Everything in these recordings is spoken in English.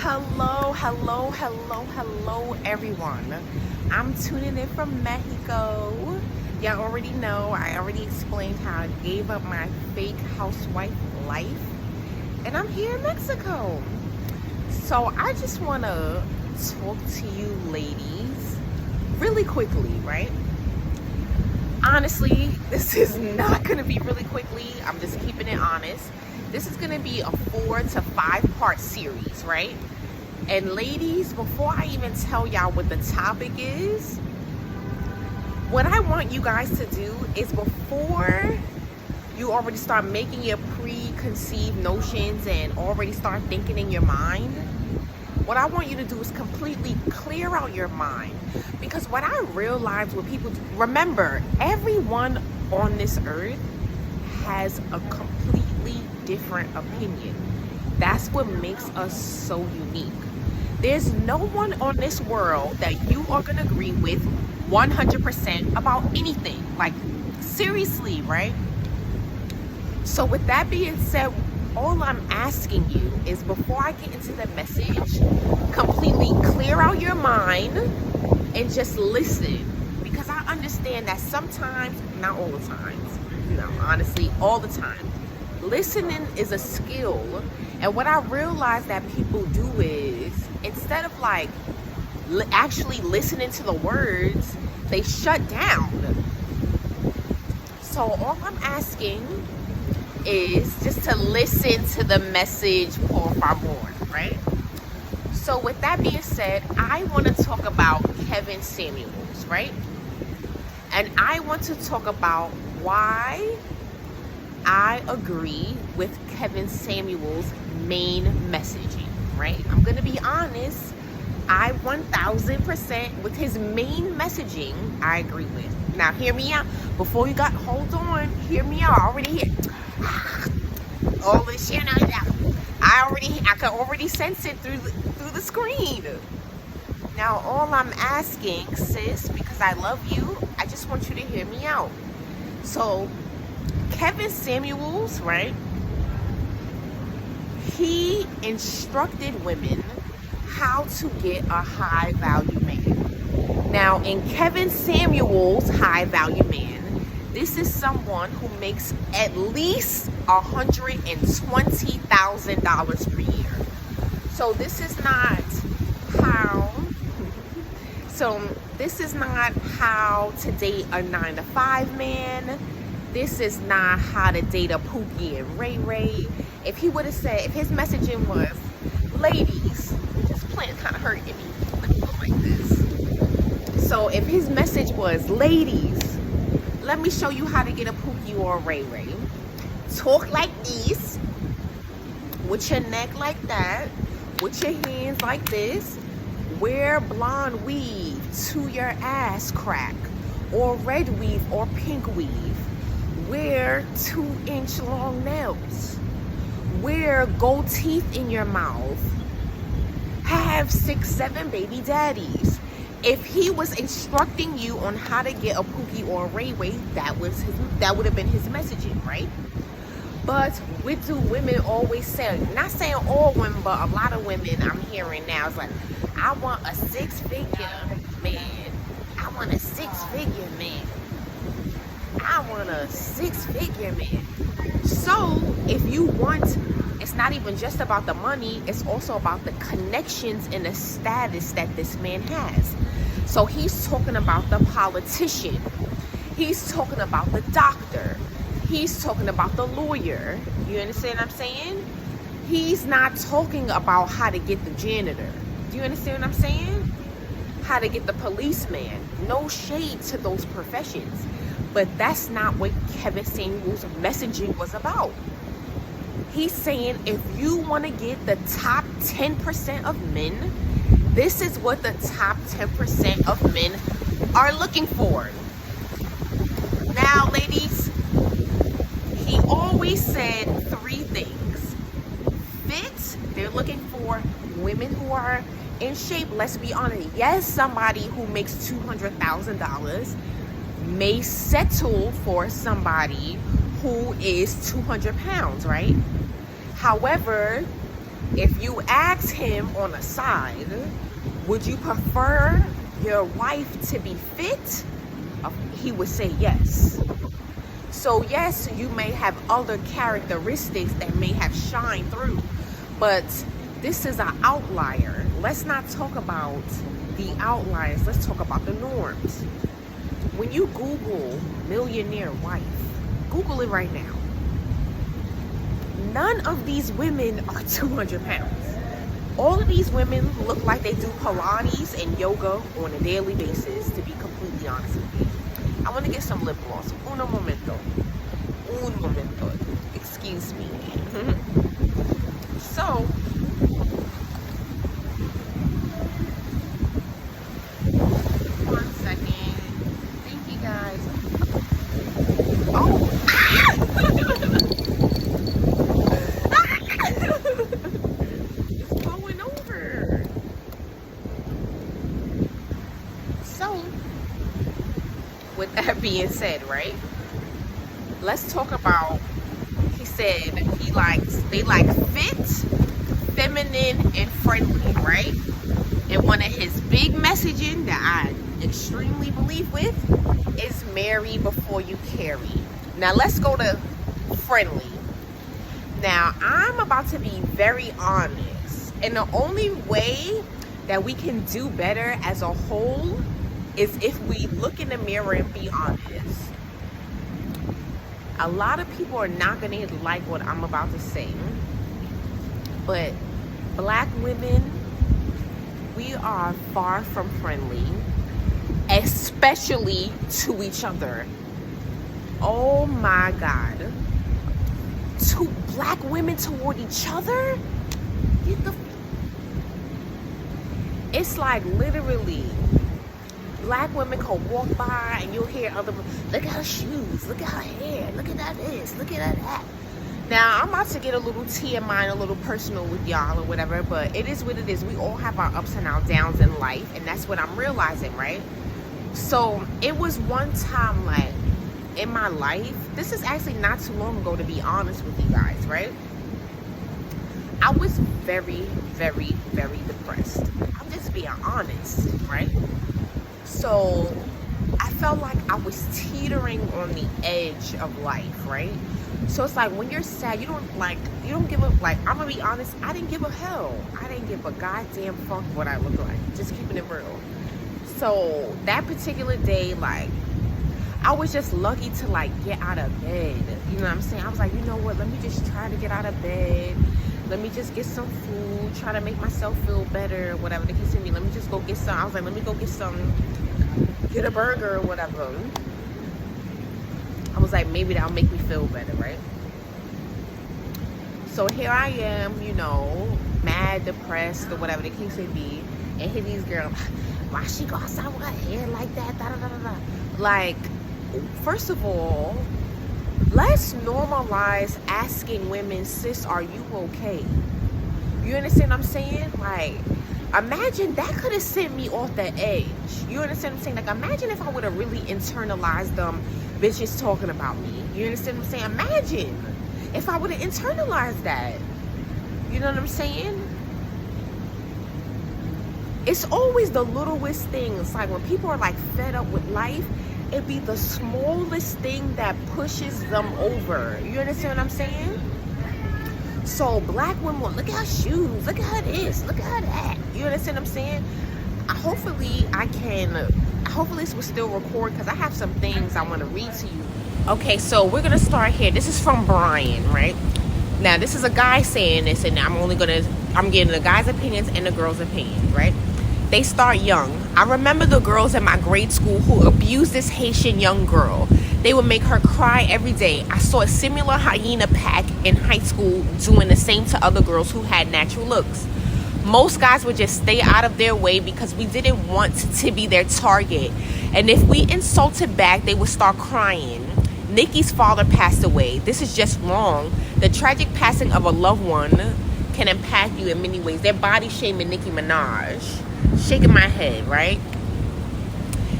Hello, hello, hello, hello, everyone. I'm tuning in from Mexico. Y'all already know, I already explained how I gave up my fake housewife life, and I'm here in Mexico. So I just want to talk to you ladies really quickly, right? Honestly, this is not going to be really quickly. I'm just keeping it honest. This is going to be a 4 to 5 part series, right? And ladies, before I even tell y'all what the topic is, what I want you guys to do is before you already start making your preconceived notions and already start thinking in your mind, what I want you to do is completely clear out your mind. Because what I realize with people, remember, everyone on this earth has a completely different opinion. That's what makes us so unique. There's no one on this world that you are going to agree with 100% about anything. Like, seriously, right? So with that being said, all I'm asking you is before I get into the message, completely clear out your mind and just listen. Because I understand that sometimes, not all the times, honestly, all the time, listening is a skill. And what I realize that people do is, instead of like actually listening to the words, they shut down. So all I'm asking is just to listen to the message, por favor, right? So with that being said, I want to talk about Kevin Samuels, right? And I want to talk about why I agree with Kevin Samuels' main messaging, right? I'm going to be honest. I 1000% with his main messaging, I agree with. Now, hear me out. Before you hold on, hear me out. I already hear all this shit out. I can already sense it through the screen. Now, all I'm asking, sis, because I love you, I just want you to hear me out. So, Kevin Samuels, right? He instructed women how to get a high value man. Now, in Kevin Samuels' high value man, this is someone who makes at least $120,000 per year. So this is not how to date a 9-to-5 man. This is not how to date a Pookie and Ray Ray. If he would have said, if his messaging was, ladies, this plant kind of hurting me. Let me go like this. So if his message was, ladies, let me show you how to get a Pookie or a Ray Ray. Talk like this, with your neck like that, with your hands like this. Wear blonde weave to your ass crack, or red weave or pink weave. Wear 2-inch long nails. Wear gold teeth in your mouth. Have 6-7 baby daddies. If he was instructing you on how to get a Pookie or a Ray Ray, that would have been his messaging, right? But what do women always say? Not saying all women, but a lot of women I'm hearing now is like, I want a 6-figure man. I want a 6-figure man. I want a 6-figure man. So if you want, it's not even just about the money, it's also about the connections and the status that this man has. So he's talking about the politician. He's talking about the doctor. He's talking about the lawyer. You understand what I'm saying? He's not talking about how to get the janitor. Do you understand what I'm saying? How to get the policeman. No shade to those professions. But that's not what Kevin Samuels' messaging was about. He's saying if you want to get the top 10% of men, this is what the top 10% of men are looking for. Now, ladies, he always said 3 things. Fit, they're looking for women who are in shape. Let's be honest. Yes, somebody who makes $200,000 may settle for somebody who is 200 pounds, right? However, If you ask him on the side, would you prefer your wife to be fit? He would say yes. So yes, you may have other characteristics that may have shined through, but this is an outlier. Let's not talk about the outliers. Let's talk about the norms. When you Google millionaire wife, Google it right now. None of these women are 200 pounds. All of these women look like they do Pilates and yoga on a daily basis, to be completely honest with you. I want to get some lip gloss. Uno momento. Un momento. Excuse me. So, one second. Thank you guys. Oh! It's going over. So, with that being said, right? Let's talk about, he said they like fit, feminine, and friendly, right? And one of his big messaging that I extremely believe with is marry before you carry. Now let's go to friendly. Now I'm about to be very honest, and the only way that we can do better as a whole is if we look in the mirror and be honest. A lot of people are not going to like what I'm about to say, but black women, we are far from friendly, especially to each other. Oh my God. Two black women toward each other? It's like literally, black women can walk by and you'll hear other, look at her shoes, look at her hair, look at that this, look at that. Now, I'm about to get a little TMI and a little personal with y'all or whatever, but it is what it is. We all have our ups and our downs in life, and that's what I'm realizing, right? So, it was one time, like, in my life, this is actually not too long ago, to be honest with you guys, right? I was very, very, very depressed. I'm just being honest, right? So I felt like I was teetering on the edge of life, right? So it's like when you're sad, you don't give a, like, I'm gonna be honest, I didn't give a hell. I didn't give a goddamn fuck what I look like. Just keeping it real. So that particular day, like, I was just lucky to like get out of bed. You know what I'm saying? I was like, you know what, let me just try to get out of bed. Let me just get some food, try to make myself feel better, whatever the case may be. Let me just go get some. I was like, let me go get a burger or whatever. I was like, maybe that'll make me feel better, right? So here I am, you know, mad, depressed, or whatever the case may be. And here these girls, why she go outside with her hair like that? Da, da, da, da, da. Like, first of all, let's normalize asking women, sis, are you okay? You understand what I'm saying? Like, imagine that could have sent me off the edge. You understand what I'm saying? Like, imagine if I would have really internalized them bitches talking about me. You understand what I'm saying? Imagine if I would have internalized that. You know what I'm saying? It's always the littlest things. Like, when people are like fed up with life, it'd be the smallest thing that pushes them over. You understand what I'm saying? So black women, look at her shoes, look at her this, look at her that. You understand what I'm saying? Hopefully this will still record, because I have some things I want to read to you. Okay, so we're gonna start here. This is from Brian, right? Now this is a guy saying this, and I'm getting the guy's opinions and the girl's opinion, right? They start young. I remember the girls in my grade school who abused this Haitian young girl. They would make her cry every day. I saw a similar hyena pack in high school doing the same to other girls who had natural looks. Most guys would just stay out of their way because we didn't want to be their target. And if we insulted back, they would start crying. Nikki's father passed away. This is just wrong. The tragic passing of a loved one can impact you in many ways. They're body shaming Nicki Minaj. Shaking my head, right?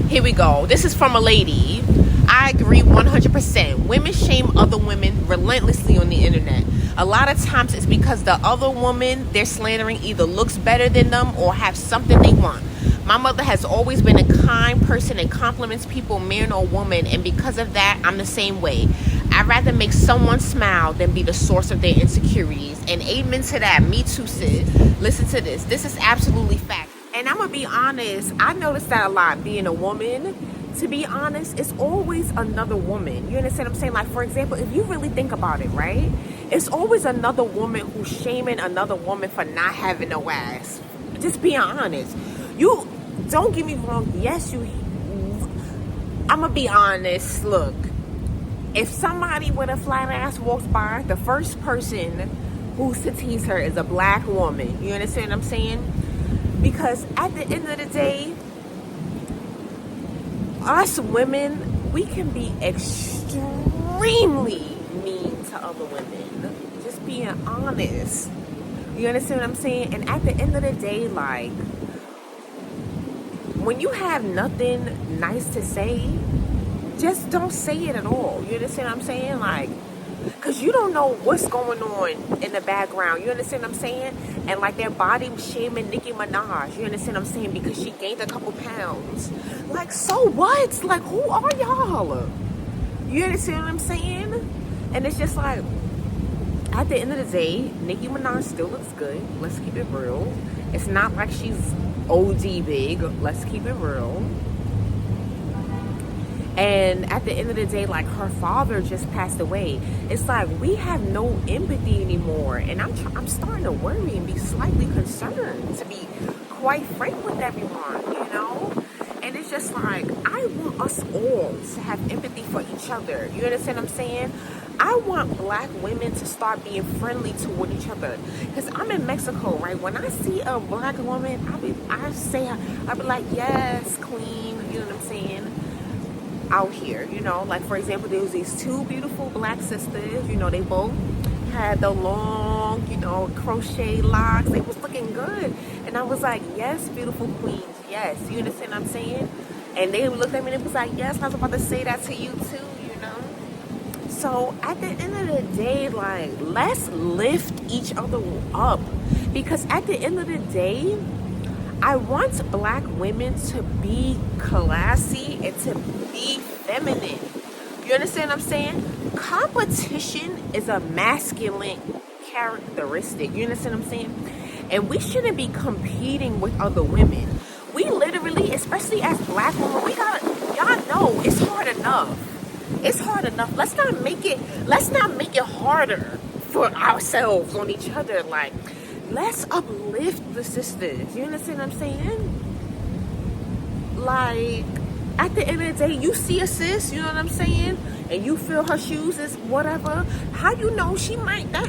Here we go. This is from a lady. I agree 100%. Women shame other women relentlessly on the internet. A lot of times it's because the other woman they're slandering either looks better than them or have something they want. My mother has always been a kind person and compliments people, man or woman, and because of that, I'm the same way. I'd rather make someone smile than be the source of their insecurities. And amen to that. Me too, sis. Listen to this. This is absolutely fact. And I'm going to be honest, I noticed that a lot being a woman. To be honest, it's always another woman. You understand what I'm saying? Like, for example, if you really think about it, right? It's always another woman who's shaming another woman for not having no ass. Just being honest. You, don't get me wrong. Yes, I'm going to be honest. Look, if somebody with a flat ass walks by, the first person who's to tease her is a black woman. You understand what I'm saying? Because at the end of the day, us women, we can be extremely mean to other women. Just being honest. You understand what I'm saying? And at the end of the day, like, when you have nothing nice to say, just don't say it at all. You understand what I'm saying? Like, because you don't know what's going on in the background. You understand what I'm saying? And like their body shaming Nicki Minaj. You understand what I'm saying? Because she gained a couple pounds. Like, so what? Like, who are y'all? You understand what I'm saying? And it's just like, at the end of the day, Nicki Minaj still looks good. Let's keep it real. It's not like she's OD big. Let's keep it real. And at the end of the day, like, her father just passed away. It's like we have no empathy anymore, and I'm starting to worry and be slightly concerned, to be quite frank with everyone, you know. And it's just like, I want us all to have empathy for each other. You understand what I'm saying? I want black women to start being friendly toward each other. Because I'm in Mexico, right? When I see a black woman, I be like, yes, queen. You know what I'm saying? Out here, you know, like, for example, there was these two beautiful black sisters. You know, they both had the long, you know, crochet locks. They was looking good, and I was like, yes, beautiful queens, yes. You understand what I'm saying? And they looked at me and it was like, yes, I was about to say that to you too, you know. So at the end of the day, like, let's lift each other up, because at the end of the day, I want black women to be classy and to be feminine. You understand what I'm saying? Competition is a masculine characteristic. You understand what I'm saying? And we shouldn't be competing with other women. We literally, especially as black women, y'all know it's hard enough. It's hard enough. Let's not make it harder for ourselves on each other. Like, let's uplift the sisters. You understand what I'm saying? Like, at the end of the day, you see a sis, you know what I'm saying? And you feel her shoes is whatever. How you know she may not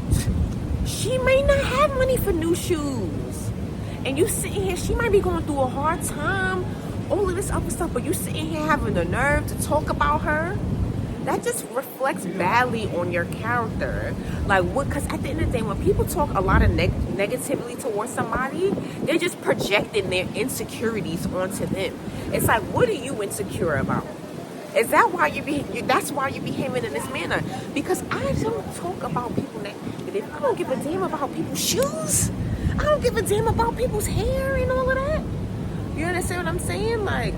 have money for new shoes? And you sitting here, she might be going through a hard time, all of this other stuff, but you sitting here having the nerve to talk about her? That just reflects badly on your character. Like, what? Because at the end of the day, when people talk a lot of negatively towards somebody, they're just projecting their insecurities onto them. It's like, what are you insecure about? Is that why that's why you're behaving in this manner? Because I don't talk about people negative. I don't give a damn about people's shoes. I don't give a damn about people's hair and all of that. You understand what I'm saying? Like,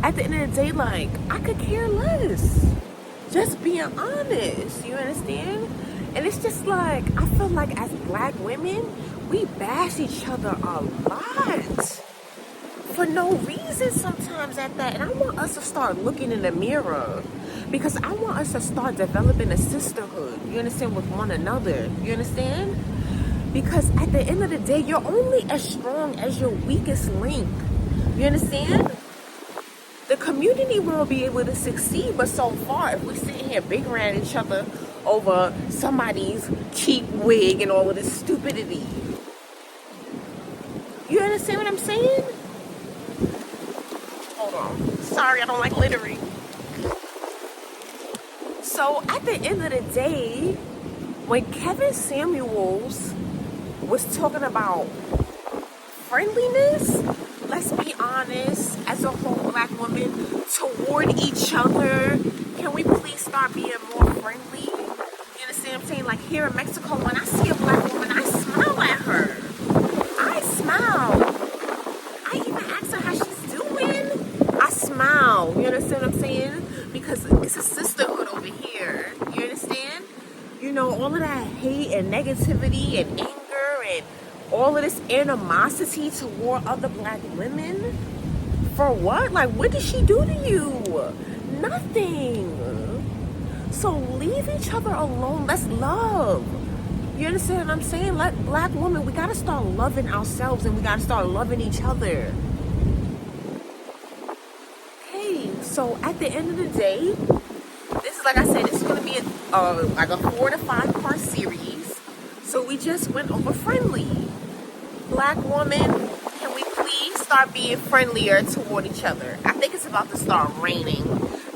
at the end of the day, like, I could care less. Just being honest, you understand? And it's just like, I feel like as black women, we bash each other a lot for no reason sometimes at that. And I want us to start looking in the mirror, because I want us to start developing a sisterhood, you understand, with one another. You understand? Because at the end of the day, you're only as strong as your weakest link. You understand? The community won't be able to succeed, but so far, if we're sitting here bickering at each other over somebody's cheap wig and all of this stupidity, you understand what I'm saying? Hold on. Sorry, I don't like littering. So at the end of the day, when Kevin Samuels was talking about friendliness, let's be honest, as a whole black woman, toward each other, can we please start being more friendly? You understand understand what I'm saying? Like here in Mexico, when I see a black woman, I smile at her. I smile. I even ask her how she's doing. I smile. You understand what I'm saying? Because it's a sisterhood over here. You understand? You know, all of that hate and negativity and anger and all of this animosity toward other black women. For what? Like, what did she do to you? Nothing. So leave each other alone. Let's love. You understand what I'm saying? Let black women, we gotta start loving ourselves and we gotta start loving each other. Hey, so at the end of the day, this is, like I said, this is gonna be like a 4 to 5 part series. So we just went over friendly. Black woman, can we please start being friendlier toward each other? I think it's about to start raining.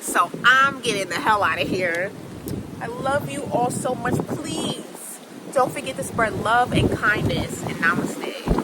So I'm getting the hell out of here. I love you all so much. Please don't forget to spread love and kindness. And namaste.